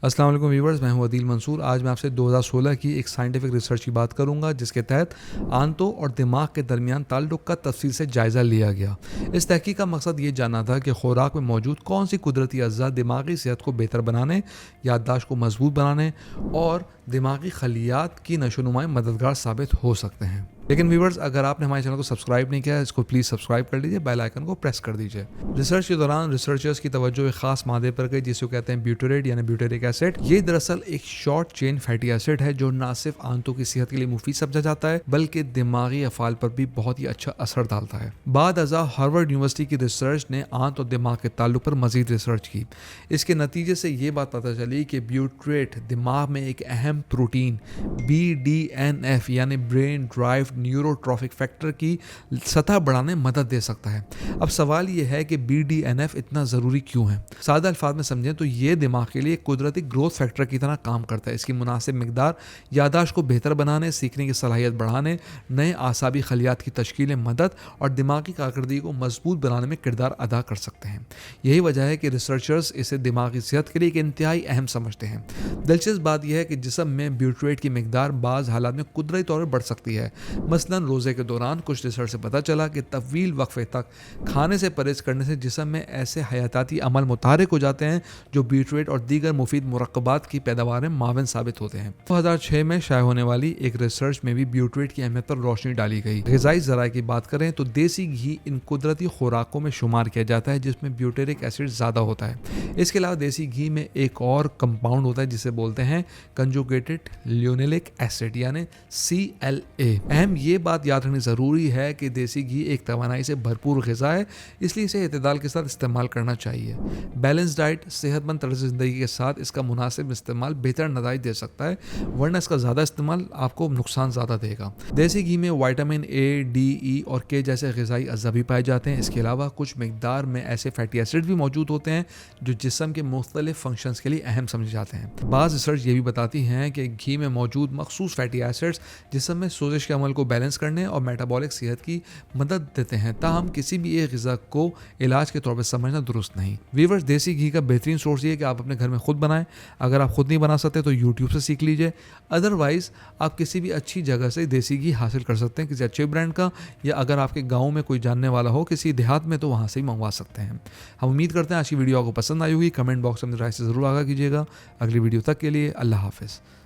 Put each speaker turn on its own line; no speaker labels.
अस्सलाम वालेकुम व्यूवर्स, मैं हूं अदील मंसूर। आज मैं आपसे 2016 की एक साइंटिफिक रिसर्च की बात करूंगा जिसके तहत आंतों और दिमाग के दरमियान ताल्लुक का तफसील से जायज़ा लिया गया। इस तहकीक का मकसद ये जानना था कि खुराक में मौजूद कौन सी कुदरती अज्जा दिमागी सेहत को बेहतर बनाने, याददाश्त को मजबूत बनाने और दिमागी खलियात की नशोनुमा में मददगार साबित हो सकते हैं। लेकिन व्यूवर्स, अगर आपने हमारे चैनल को सब्सक्राइब नहीं किया है, इसको प्लीज़ सब्सक्राइब कर लीजिए, बेल आइकन को प्रेस कर दीजिए। रिसर्च के दौरान रिसर्चर्स की तवज्जो एक खास मादे पर गई जिसको कहते हैं ब्यूटेरेट यानी ब्यूटेरिक एसिड। ये दरअसल एक शॉर्ट चेन फैटी एसिड है जो न सिर्फ आंतों की सेहत के लिए मुफीद समझा जाता है बल्कि दिमागी अफाल पर भी बहुत ही अच्छा असर डालता है। बाद अज़ा हार्वर्ड यूनिवर्सिटी की रिसर्च ने आंत और दिमाग के ताल्लुक पर मजीद रिसर्च की। इसके नतीजे से ये बात पता चली कि ब्यूटेरेट दिमाग में एक अहम प्रोटीन BDNF यानी ब्रेन ड्राइव न्यूरोट्रॉफिक फैक्टर की सतह बढ़ाने में मदद दे सकता है। अब सवाल यह है कि BDNF इतना ज़रूरी क्यों है? सादा अल्फाज में समझें तो ये दिमाग के लिए कुदरती ग्रोथ फैक्टर की तरह काम करता है। इसकी मुनासिब मिकदार यादाश्त को बेहतर बनाने, सीखने की सलाहियत बढ़ाने, नए आसाबी खलियात की तश्कील में मदद और दिमागी कारकर्दगी को मजबूत बनाने में किरदार अदा कर सकते हैं। यही वजह है कि रिसर्चर्स इसे दिमागी सेहत के लिए एक इंतहाई अहम समझते हैं। दिलचस्प बात यह है कि जिस्म में ब्यूटेरेट की मिकदार बाज़ हालात में कुदरती तौर पर बढ़ सकती है। मसलन रोज़े के दौरान कुछ रिसर्च से पता चला कि तवील वक्फे तक खाने से परहेज करने से जिस्म में ऐसे हयाताती अमल मुतहरिक हो जाते हैं जो ब्यूटेरेट और दीगर मुफीद मुरक्कबात की पैदावार में मावन साबित होते हैं। 2006 में शाये होने वाली एक रिसर्च में भी ब्यूटेरेट की अहमियत पर रोशनी डाली गई। ग़िज़ाई ज़राए की बात करें तो देसी घी इन कुदरती खुराकों में शुमार किया जाता है जिसमें ब्यूटेरिक एसिड ज़्यादा होता है। इसके अलावा देसी घी में एक और कंपाउंड होता है जिसे बोलते हैं कंजुगेटेड लिनोलेनिक एसिड यानी CLA। अहम ये बात याद रखनी ज़रूरी है कि देसी घी एक तवानाई से भरपूर ग़िज़ा है, इसलिए इसे इत्तेदाल के साथ इस्तेमाल करना चाहिए। बैलेंस डाइट, सेहतमंद तर्ज़ ज़िंदगी के साथ इसका मुनासिब इस्तेमाल बेहतर नतीजे दे सकता है, वरना इसका ज़्यादा इस्तेमाल आपको नुकसान ज़्यादा देगा। देसी घी में विटामिन A, D, E और K जैसे ग़िज़ाई अज़्ज़ा भी पाए जाते हैं। इसके अलावा कुछ मिकदार में ऐसे फैटी एसिड भी मौजूद होते हैं जो जिस्म के मुख्तलिफ फंक्शंस के लिए अहम समझे जाते हैं। बाज़ रिसर्च ये भी बताती हैं कि घी में मौजूद मखसूस फैटी एसिड्स जिस्म में सोजिश के अमल को बैलेंस करने और मेटाबॉलिक सेहत की मदद देते हैं। ताहम किसी भी एक ग़िज़ा को इलाज के तौर पर समझना दुरुस्त नहीं। व्यूअर्स, देसी घी का बेहतरीन सोर्स ये है कि आप अपने घर में खुद बनाएं। अगर आप खुद नहीं बना सकते तो यूट्यूब से सीख लीजिए, अदरवाइज़ आप किसी भी अच्छी जगह से देसी घी हासिल कर सकते हैं, किसी अच्छे ब्रांड का, या अगर आपके गाँव में कोई जानने वाला हो किसी देहात में तो वहाँ से ही मंगवा सकते हैं। हम उम्मीद करते हैं आज की वीडियो आपको पसंद आई होगी। कमेंट बॉक्स में अपनी राय से ज़रूर आगाह कीजिएगा। अगली वीडियो तक के लिए अल्लाह हाफ़िज़।